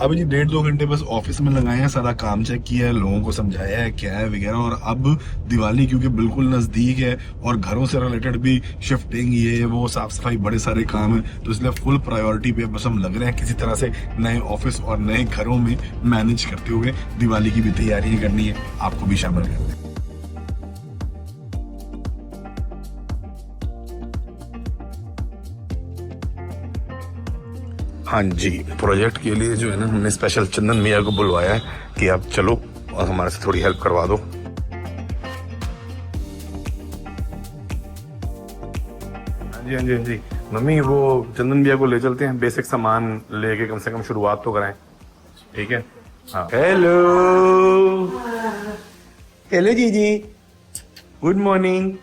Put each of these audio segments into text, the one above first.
अभी जी 1.5-2 घंटे बस ऑफिस में लगाए हैं, सारा काम चेक किया है, लोगों को समझाया है क्या है वगैरह। और अब दिवाली क्योंकि बिल्कुल नजदीक है और घरों से रिलेटेड भी शिफ्टिंग ये वो साफ सफाई बड़े सारे काम है, तो इसलिए फुल प्रायोरिटी पे बस हम लग रहे हैं किसी तरह से नए ऑफिस और नए घरों में मैनेज करते हुए दिवाली की भी तैयारियां करनी है, आपको भी शामिल करते हैं। हाँ जी, प्रोजेक्ट के लिए जो है ना हमने स्पेशल चंदन मियाँ को बुलवाया है कि आप चलो और हमारे से थोड़ी हेल्प करवा दो। हाँ जी हाँ जी मम्मी, वो चंदन मियाँ को ले चलते हैं, बेसिक सामान लेके कम से कम शुरुआत तो कराएं, ठीक है? हाँ। हेलो हेलो जीजी, good morning.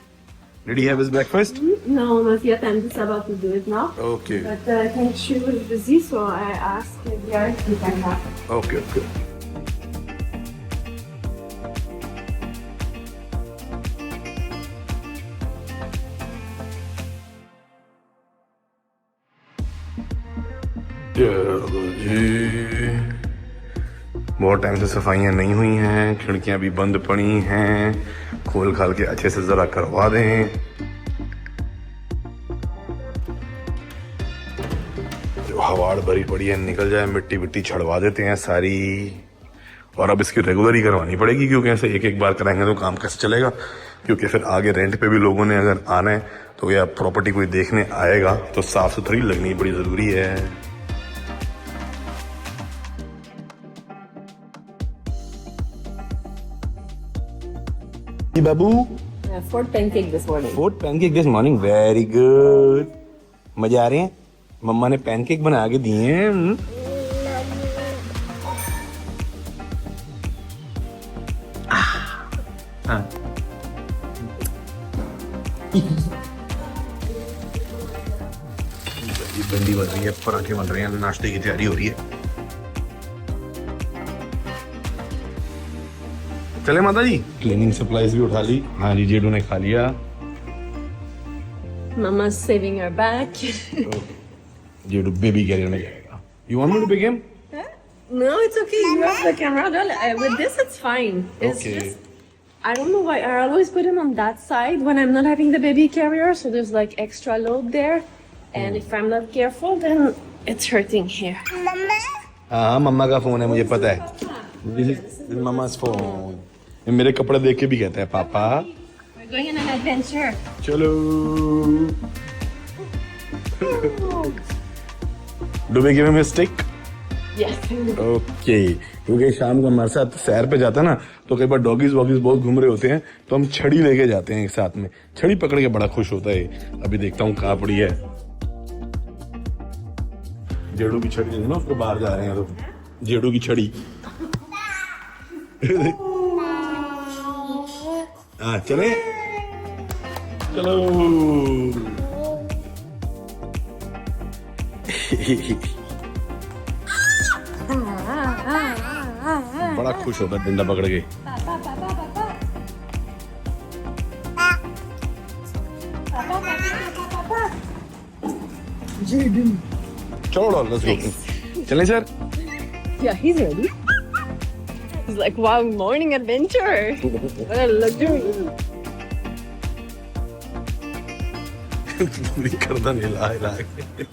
Did he have his breakfast? No, not yet. I'm just about to do it now. Okay. But I think she was busy, so I asked her if we can have it. Okay, okay. बहुत time से सफाइयाँ नहीं हुई हैं, खिड़कियाँ भी बंद पड़ी हैं, खोल खाल के अच्छे से जरा करवा दें। जो हवाड़ भरी पड़ी है निकल जाए, मिट्टी विट्टी छड़वा देते हैं सारी। और अब इसकी रेगुलर ही करवानी पड़ेगी क्योंकि ऐसे एक एक बार कराएंगे तो काम कैसे चलेगा, क्योंकि फिर आगे रेंट पे भी लोगों ने अगर आना है तो या प्रॉपर्टी कोई देखने आएगा तो साफ सुथरी लगनी बड़ी जरूरी है। बाबू, Fourth pancake this morning. Food pancake this morning, very good. मजे आ रहे हैं? मम्मा ने पैनकेक बना के दिए हैं। हाँ। बंदी बन रही है, पराठे बन रहे हैं, नाश्ते की तैयारी हो रही है। चले माता जी, क्लीनिंग सप्लाईज भी उठा ली। हाँ जी, जेडू ने खा लिया। Mama's saving her back. जेडू बेबी कैरियर में जाएगा। You want me to pick him? No, it's okay. You have the camera. With this, it's fine. It's Okay. just, I don't know why. I always put him on that side when I'm not having the baby carrier, so there's like extra load there. And if I'm not careful, then it's hurting here. हाँ, मम्मा का phone है, मुझे पता है। This is mama's phone. ये मेरे कपड़े देख के भी कहता है पापा We're going on an adventure. चलो। Do we give him a stick? Yes. Okay, क्योंकि शाम को हमारे साथ सैर पे जाता है ना, तो कई बार डॉगीज वॉगीज बहुत घूम रहे होते हैं, तो हम छड़ी लेके जाते हैं एक साथ में। छड़ी पकड़ के बड़ा खुश होता है। अभी देखता हूँ कहाँ पड़ी है। जेडू की छड़ी है ना, उसको बाहर जा रहे हैं तो जेडू की छड़ी। हाँ चले, चलो। बड़ा खुश होता है डंडा पकड़ के। चलो लेट्स गो। चलें sir? Yeah, he's ready. He's like, wow, morning adventure. What a luxury. पूरी गर्दन हिला हिला के।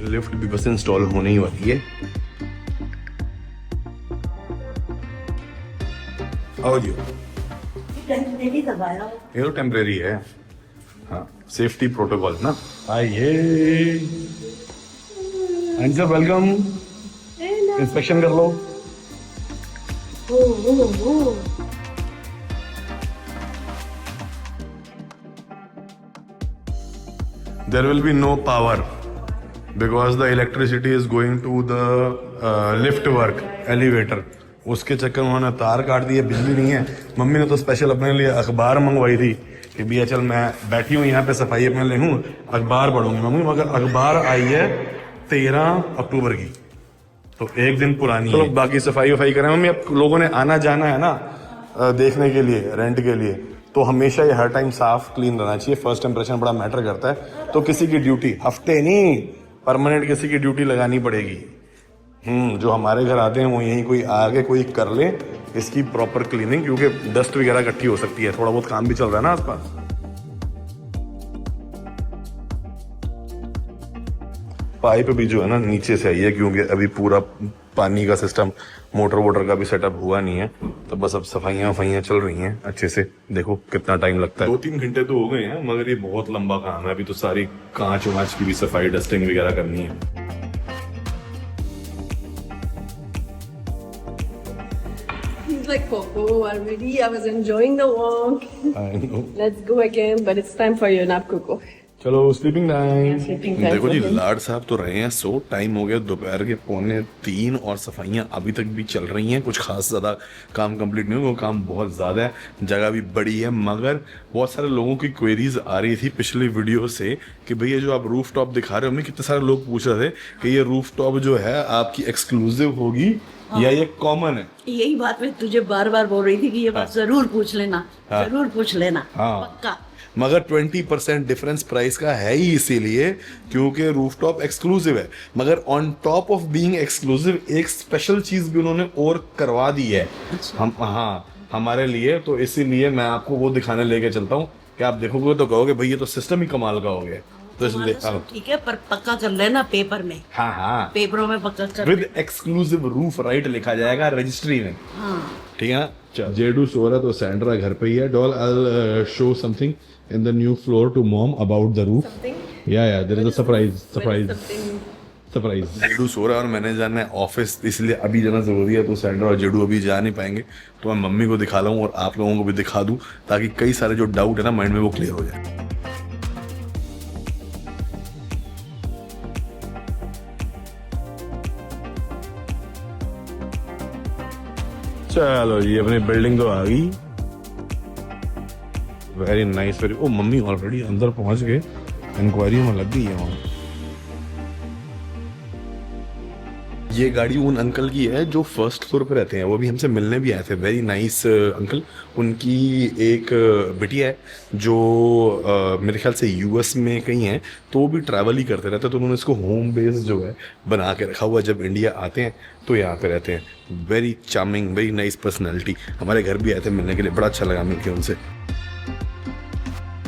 लिफ्ट भी बस इंस्टॉल होने ही वाली है। आओ जी, ये तो टेम्परेरी है। हाँ, सेफ्टी प्रोटोकॉल ना। आइए, हाँ जी सर, वेलकम। इंस्पेक्शन कर लो। There will be no power because the electricity is going to the lift work, elevator. उसके चक्कर में उन्होंने तार काट दिए, बिजली नहीं है। मम्मी ने तो स्पेशल अपने लिए अखबार मंगवाई थी कि भैया चल मैं बैठी हूँ यहाँ पे सफाई अपने ले हूँ, अखबार पढ़ूंगी मम्मी, मगर अखबार आई है 13 अक्टूबर की, तो एक दिन पुरानी। तो बाकी सफाई वफाई करें मम्मी, अब लोगों ने आना जाना है ना, देखने के लिए, रेंट के लिए, तो हमेशा ये हर टाइम साफ क्लीन रहना चाहिए। फर्स्ट इंप्रेशन बड़ा मैटर करता है। तो किसी की ड्यूटी, हफ्ते नहीं, परमानेंट किसी की ड्यूटी लगानी पड़ेगी। जो हमारे घर आते हैं वो यहीं कोई आगे कोई कर ले इसकी प्रॉपर क्लीनिंग, क्योंकि डस्ट वगैरह इकट्ठी हो सकती है। थोड़ा बहुत काम भी चल रहा है ना आसपास। पाइप भी जो है ना नीचे से आई है, क्योंकि अभी पूरा पानी का सिस्टम मोटर वोटर का भी सेटअप हुआ नहीं है, तो बस अब सफाइयाँ वफाइयाँ चल रही हैं अच्छे से। देखो कितना टाइम लगता है, 2-3 घंटे तो हो गए हैं, मगर ये बहुत लंबा काम है। अभी तो सारी कांच वांच की भी सफाई, डस्टिंग वगैरह करनी है। He's like, Coco, already. I was enjoying the walk. I know. Let's go again, but it's time for your nap, Coco. चलो स्लीपिंग टाइम। Sleeping time देखो for जी, him. लाड साहब तो रहे हैं, सो टाइम हो गया दोपहर के 2:45 और सफाइयाँ अभी तक भी चल रही हैं। कुछ खास ज़्यादा काम कंप्लीट नहीं हुआ, काम बहुत ज़्यादा है, जगह भी बड़ी है, मगर बहुत सारे लोगों की क्वेरीज आ रही थी पिछली वीडियो से कि भैया जो आप रूफ टॉप दिखा रहे हो, हमें कितने सारे लोग पूछ रहे थे कि ये रूफ टॉप जो है आपकी एक्सक्लूसिव होगी या ये कॉमन है। यही बात मैं तुझे बार बार बोल रही थी कि ये बात जरूर पूछ लेना, जरूर पूछ लेना, पक्का। मगर 20% डिफरेंस प्राइस का है ही इसीलिए क्योंकि रूफटॉप एक्सक्लूसिव है, मगर on top of being exclusive एक स्पेशल चीज भी उन्होंने और करवा दी है हमारे लिए। तो इसीलिए मैं आपको वो दिखाने लेके चलता हूँ कि आप देखोगे तो कहोगे भाई ये तो सिस्टम ही कमाल का हो गया। तो इसलिए ठीक है, पर पक्का कर लेना पेपर में। हाँ पेपरों में पक्का कर विद एक्सक्लूसिव रूफ राइट लिखा जाएगा रजिस्ट्री में। हाँ ठीक है ना। जेडू सो रहा तो सैंड्रा घर पे ही है। Doll I show something in the new floor to mom about the roof. Something? Yeah, there is a surprise. Something. जेडू सो रहा है और मैंने जाना है ऑफिस, इसलिए अभी जाना जरूरी है। तो सैंड्रा और जेडू अभी जा नहीं पाएंगे, तो मैं मम्मी को दिखा लाऊं और आप लोगों को भी दिखा दूं, ताकि कई सारे जो डाउट है ना माइंड में वो क्लियर हो जाए। चलो जी, अपनी बिल्डिंग तो आ गई। Very nice, very. ओ मम्मी ऑलरेडी अंदर पहुंच गए, इंक्वायरी में लग गई है वहाँ। ये गाड़ी उन अंकल की है जो फर्स्ट फ्लोर पे रहते हैं, वो भी हमसे मिलने भी आए थे। Very nice uncle. उनकी एक बिटिया है जो मेरे ख्याल से यूएस में कहीं है, तो वो भी ट्रैवल ही करते रहते हैं, तो उन्होंने इसको होम बेस जो है बना के रखा हुआ है। जब इंडिया आते हैं तो यहाँ पे रहते हैं। Very charming, very nice personality. हमारे घर भी आए थे मिलने के लिए, बड़ा अच्छा लगा मिलकर उनसे।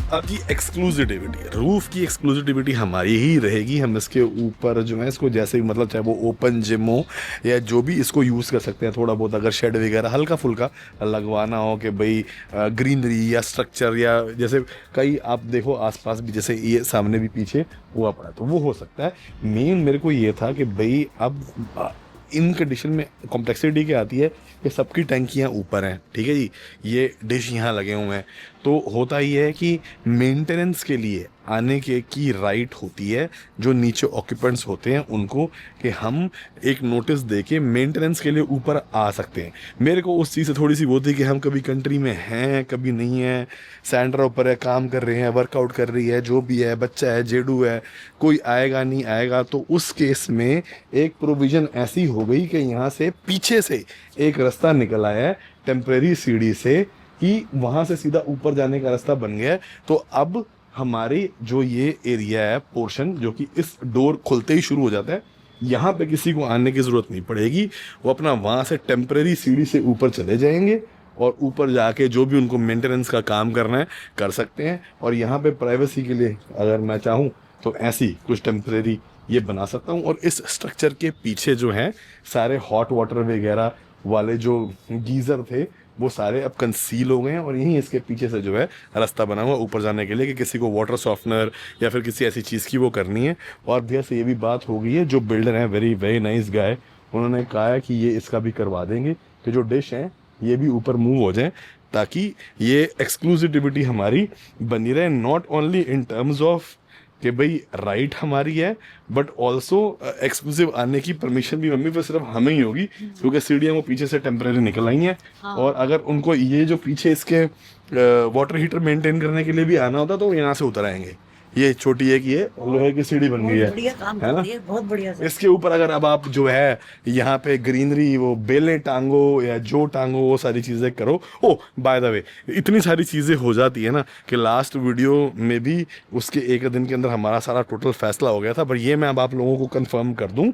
अब की एक्सक्लूसिविटी, रूफ की एक्सक्लूसिविटी हमारी ही रहेगी। हम इसके ऊपर जो है इसको जैसे भी, मतलब चाहे वो ओपन जिम हो या जो भी, इसको यूज़ कर सकते हैं। थोड़ा बहुत अगर शेड वगैरह हल्का फुल्का लगवाना हो कि भाई ग्रीनरी या स्ट्रक्चर, या जैसे कई आप देखो आसपास भी, जैसे ये सामने भी पीछे हुआ पड़ा, तो वो हो सकता है। मेन मेरे को ये था कि भाई अब इन कंडीशन में कॉम्प्लेक्सिटी क्या आती है कि सबकी टंकियाँ ऊपर हैं, ठीक है जी, ये डिश यहाँ लगे हुए हैं, तो होता ही है कि मेंटेनेंस के लिए आने के की राइट होती है जो नीचे ऑक्यूपेंट्स होते हैं उनको, कि हम एक नोटिस दे के मेंटेनेंस के लिए ऊपर आ सकते हैं। मेरे को उस चीज़ से थोड़ी सी वो थी कि हम कभी कंट्री में हैं कभी नहीं है। सैंड्रा ऊपर है, काम कर रहे हैं, वर्कआउट कर रही है, जो भी है, बच्चा है, जेडू है, कोई आएगा नहीं आएगा। तो उस केस में एक प्रोविज़न ऐसी हो गई कि यहाँ से पीछे से एक रास्ता निकल आया है टेम्परेरी सीढ़ी से, कि वहाँ से सीधा ऊपर जाने का रास्ता बन गया है। तो अब हमारी जो ये एरिया है, पोर्शन जो कि इस डोर खुलते ही शुरू हो जाता है, यहाँ पे किसी को आने की ज़रूरत नहीं पड़ेगी। वो अपना वहाँ से टेम्परेरी सीढ़ी से ऊपर चले जाएंगे और ऊपर जाके जो भी उनको मेंटेनेंस का काम करना है कर सकते हैं। और यहाँ पे प्राइवेसी के लिए अगर मैं चाहूँ तो ऐसी कुछ टेम्परेरी ये बना सकता हूँ। और इस स्ट्रक्चर के पीछे जो है सारे हॉट वाटर वगैरह वाले जो गीज़र थे वो सारे अब कंसील हो गए हैं, और यहीं इसके पीछे से जो है रास्ता बना हुआ ऊपर जाने के लिए, कि किसी को वाटर सॉफ्टनर या फिर किसी ऐसी चीज़ की वो करनी है। और भैया से ये भी बात हो गई है, जो बिल्डर हैं वेरी वेरी नाइस गाय, उन्होंने कहा है कि ये इसका भी करवा देंगे कि जो डिश हैं ये भी ऊपर मूव हो जाए, ताकि ये एक्सक्लूसिविटी हमारी बनी रहे। Not only in terms of कि भाई राइट हमारी है, बट ऑल्सो एक्सक्लूसिव आने की परमिशन भी मम्मी पे सिर्फ हमें ही होगी, क्योंकि सीढ़ियाँ वो पीछे से टेम्परेरी निकल आई हैं। हाँ। और अगर उनको ये जो पीछे इसके वाटर हीटर मेंटेन करने के लिए भी आना होता तो यहाँ से उतर आएंगे, ये छोटी एक ये लोहे की सीढ़ी बन गई बढ़िया काम है ना? करती है, बहुत बढ़िया से। इसके ऊपर अगर अब आप जो है यहाँ पे ग्रीनरी वो बेलें टांगो या जो टांगो वो सारी चीजें करो। ओ बाय द वे इतनी सारी चीजें हो जाती है ना कि लास्ट वीडियो में भी उसके एक दिन के अंदर हमारा सारा टोटल फैसला हो गया था। पर ये मैं अब आप लोगों को कंफर्म कर दूं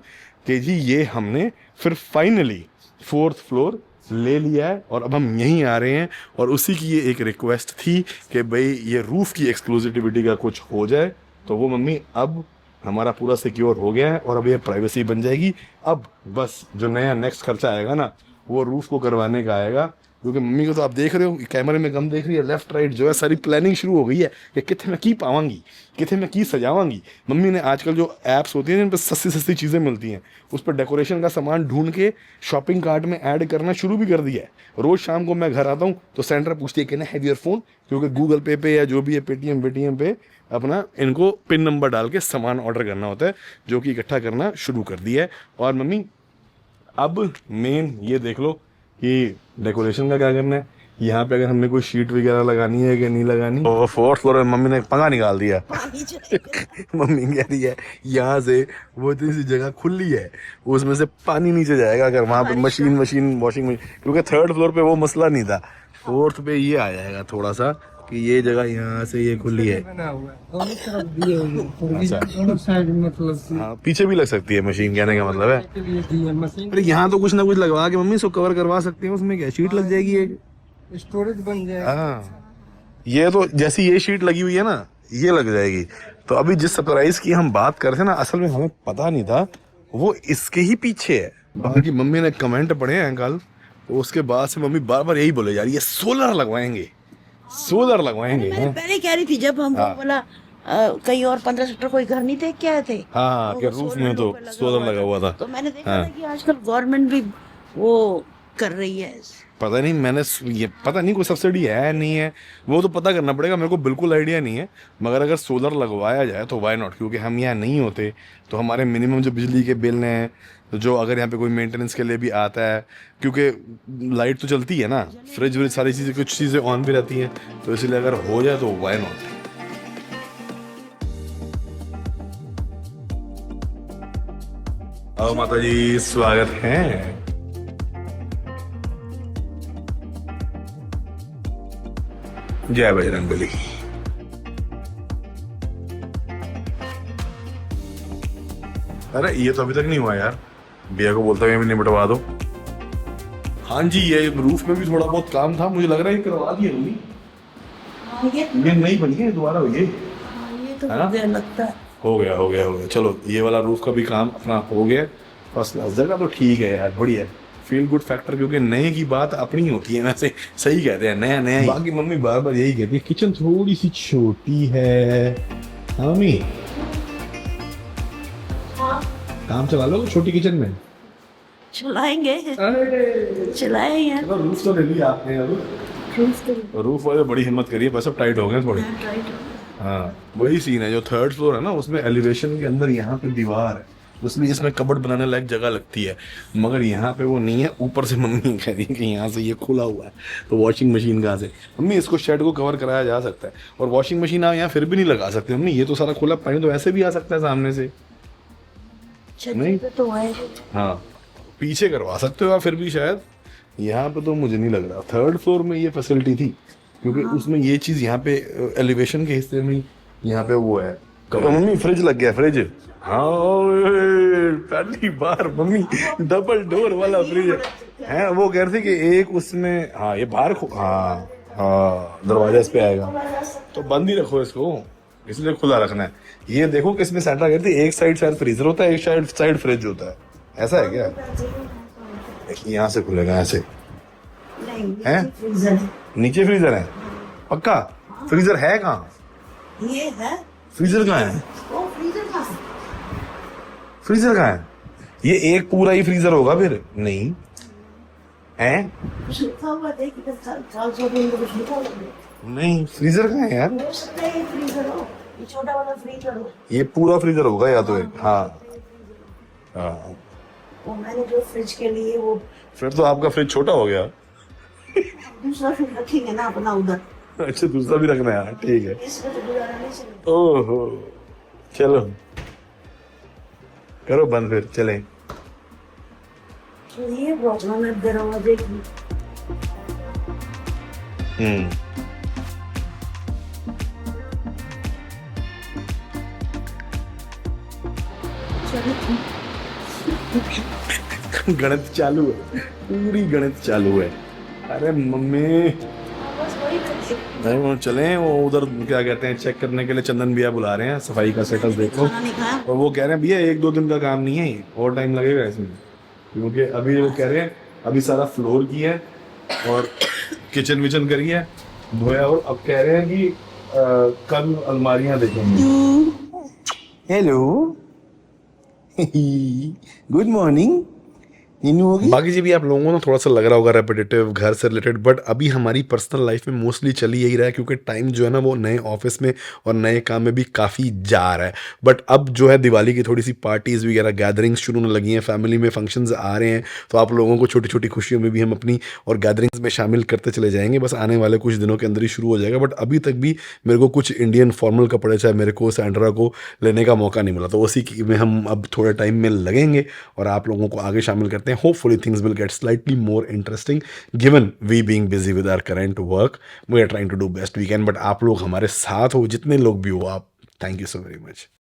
कि जी ये हमने फिर फाइनली 4th फ्लोर ले लिया है और अब हम यहीं आ रहे हैं। और उसी की ये एक रिक्वेस्ट थी कि भाई ये रूफ की एक्सक्लूसिविटी का कुछ हो जाए, तो वो मम्मी अब हमारा पूरा सिक्योर हो गया है और अब ये प्राइवेसी बन जाएगी। अब बस जो नया नेक्स्ट खर्चा आएगा ना वो रूफ को करवाने का आएगा, क्योंकि मम्मी को तो आप देख रहे हो कैमरे में कम देख रही है, लेफ्ट राइट जो है सारी प्लानिंग शुरू हो गई है कि कितने में की पावांगी, कितने में की सजावांगी। मम्मी ने आजकल जो ऐप्स होती हैं जिन पर सस्ती सस्ती चीज़ें मिलती हैं उस पर डेकोरेशन का सामान ढूंढ के शॉपिंग कार्ट में ऐड करना शुरू भी कर दिया है। रोज़ शाम को मैं घर आता हूँ तो सेंटर पूछती है कि ना हैव योर फोन, क्योंकि गूगल पे या जो भी है पेटीएम पे अपना इनको पिन नंबर डाल के सामान ऑर्डर करना होता है, जो कि इकट्ठा करना शुरू कर दिया है। और मम्मी अब मेन ये देख लो कि डेकोरेशन का क्या करना है। यहाँ पे अगर हमने कोई शीट वगैरह लगानी है कि नहीं लगानी, तो 4th फ्लोर में मम्मी ने पंगा निकाल दिया। मम्मी कह रही है यहाँ से वो इतनी सी जगह खुली है उसमें से पानी नीचे जाएगा अगर वहां पे मशीन वॉशिंग मशीन, क्योंकि 3rd फ्लोर पे वो मसला नहीं था, 4th पे ये आ जाएगा थोड़ा सा कि ये जगह यहाँ से ये खुली है। हाँ पीछे भी लग सकती है मशीन, कहने का मतलब है। अरे यहाँ तो कुछ ना कुछ लगवा के मम्मी इसको कवर करवा सकते हैं, उसमें क्या शीट लग जाएगी, एक स्टोरेज बन जाएगा। हाँ ये तो जैसी ये शीट लगी हुई है ना ये लग जाएगी। तो अभी जिस सरप्राइज की हम बात कर रहे थे ना असल में हमें पता नहीं था वो इसके ही पीछे है। बाकी मम्मी ने कमेंट पढ़े हैं कल, तो उसके बाद से मम्मी बार बार यही बोले जा रही है सोलर लगवाएंगे, सोलर लगवाएंगे। मैं पहले कह रही थी जब हम बोला कहीं और 15 सेक्टर कोई घर नहीं देख के आए थे। हाँ कि रूफ में तो सोलर लगा हुआ था। तो मैंने देखा था कि आजकल गवर्नमेंट भी वो कर रही है। पता नहीं मैंने ये पता नहीं कोई सब्सिडी है नहीं है, वो तो पता करना पड़ेगा, मेरे को बिल्कुल आइडिया नहीं है। मगर अगर सोलर लगवाया जाए तो वाई नॉट, क्योंकि हम यहाँ नहीं होते तो हमारे मिनिमम जो बिजली के बिल हैं, तो जो अगर यहाँ पे कोई मेंटेनेंस के लिए भी आता है, क्योंकि लाइट तो चलती है ना, फ्रिज व्रिज सारी चीज़ें कुछ चीज़ें ऑन भी रहती हैं, तो इसलिए अगर हो जाए तो वाई नॉट। आओ माता जी स्वागत है। जय बजरंगबली। अरे ये तो अभी तक नहीं हुआ यार, भैया को बोलता हूँ निपटवा दो। हाँ जी ये रूफ में भी थोड़ा बहुत काम था, मुझे लग रहा है ये करवा दिए होगी। ये नहीं बनी है दोबारा हुई है, ये तो हाँ? मुझे लगता है हो गया। चलो ये वाला रूफ का भी काम अपना हो गया। फर्स्ट क्लास जगह तो ठीक है यार, बढ़िया फील गुड फैक्टर, क्योंकि नए की बात अपनी होती है, वैसे सही कहते हैं नया नया। बाकी मम्मी बार बार यही कहती है किचन थोड़ी सी छोटी है। हाँ मम्मी काम चला लो छोटी किचन में। चलाएंगे चलाएंगे। रूफ तो ले लिया आपने, रूफ वाले बड़ी हिम्मत करिए, बस अब टाइट हो गए थोड़े। हाँ वही सीन है जो 3rd फ्लोर है ना, उसमें एलिवेशन के अंदर यहाँ पे दीवार है, उसमें इसमें कबर्ड बनाने लायक जगह लगती है, मगर यहाँ पे वो नहीं है। ऊपर से मम्मी कह रही है कि यहाँ से ये खुला हुआ है तो वॉशिंग मशीन कहाँ से। मम्मी इसको शेड को कवर कराया जा सकता है, और वॉशिंग मशीन आप यहाँ फिर भी नहीं लगा सकते मम्मी, ये तो सारा खुला पानी तो ऐसे भी आ सकता है सामने से। नहीं तो है। हाँ पीछे करवा सकते हो आप फिर भी शायद, यहाँ पे तो मुझे नहीं लग रहा। 3rd फ्लोर में ये फैसिलिटी थी, क्योंकि उसमें ये चीज़ यहाँ पे एलिवेशन के हिस्से में यहाँ पे वो है। तो मम्मी फ्रिज लग गया, फ्रिज। हाँ पहली बार मम्मी डबल डोर वाला फ्रिज है। वो कह रही थी कि एक उसमें हाँ ये बाहर हाँ दरवाजा इस पे आएगा, तो बंद ही रखो इसको, इसलिए खुला रखना है। ये देखो कि इसमें सेंटर कहती है एक साइड शायद फ्रीजर होता है, एक साइड फ्रिज होता है, ऐसा है क्या? यहाँ से खुलेगा ऐसे है, नीचे फ्रीजर है पक्का? फ्रीजर है कहाँ? ये है फ्रीजर कहाँ है? वो फ्रीजर कहाँ है? फ्रीजर कहाँ है? ये एक पूरा ही फ्रीजर होगा फिर? नहीं है, कुछ लिखा हुआ देख इधर साल सौ दिन कुछ लिखा हुआ है। नहीं फ्रीजर कहाँ है यार? हो सकता है ये फ्रीजर हो, ये छोटा वाला फ्रीजर हो। ये पूरा फ्रीजर होगा या तो एक। हाँ वो मैंने जो फ्रिज के लिए वो फिर तो आपका फ्रिज छोटा हो गया। दूसरा फ्रिज रखेंगे ना अपना उधर। अच्छा दूसरा भी रखना है यार, ठीक है। इसमें तो गुजारा नहीं चलेगा। ओहो, चलो करो बंद फिर चलें। तो ये प्रॉब्लम है दरवाजे की। गणित चालू है, पूरी गणित चालू है। अरे मम्मी बस वही करके नहीं वो चले, वो उधर क्या कहते हैं चेक करने के लिए चंदन भैया बुला रहे हैं, सफाई का सेटअप देखो। खाना नहीं खाया। और वो कह रहे हैं भैया 1-2 दिन का काम नहीं है ये, और टाइम लगेगा इसमें, क्योंकि अभी वो कह रहे हैं अभी सारा फ्लोर किया है और किचन विचन करी है, धोया, और अब कह रहे हैं कि कल अलमारियां देखेंगे। हेलो गुड मॉर्निंग नीनू होगी। बाकी जी भी आप लोगों को ना थोड़ा सा लग रहा होगा रेपिटेटिव घर से रिलेटेड, बट अभी हमारी पर्सनल लाइफ में मोस्टली चल यही रहा है, क्योंकि टाइम जो है ना वो नए ऑफिस में और नए काम में भी काफ़ी जा रहा है। बट अब जो है दिवाली की थोड़ी सी पार्टीज़ वगैरह गैदरिंग्स शुरू होने लगी हैं, फैमिली में फंक्शंस आ रहे हैं, तो आप लोगों को छोटी छोटी खुशियों में भी हम अपनी और गैदरिंग्स में शामिल करते चले जाएंगे। बस आने वाले कुछ दिनों के अंदर ही शुरू हो जाएगा, बट अभी तक भी मेरे को कुछ इंडियन फॉर्मल कपड़े चाहे मेरे को सैंड्रा को लेने का मौका नहीं मिला, तो उसी में हम अब थोड़े टाइम में लगेंगे और आप लोगों को आगे शामिल करते हैं। Hopefully things will get slightly more interesting given we being busy with our current work. We are trying to do best we can, but आप लोग हमारे साथ हो, जितने लोग भी हो आप, thank you so very much.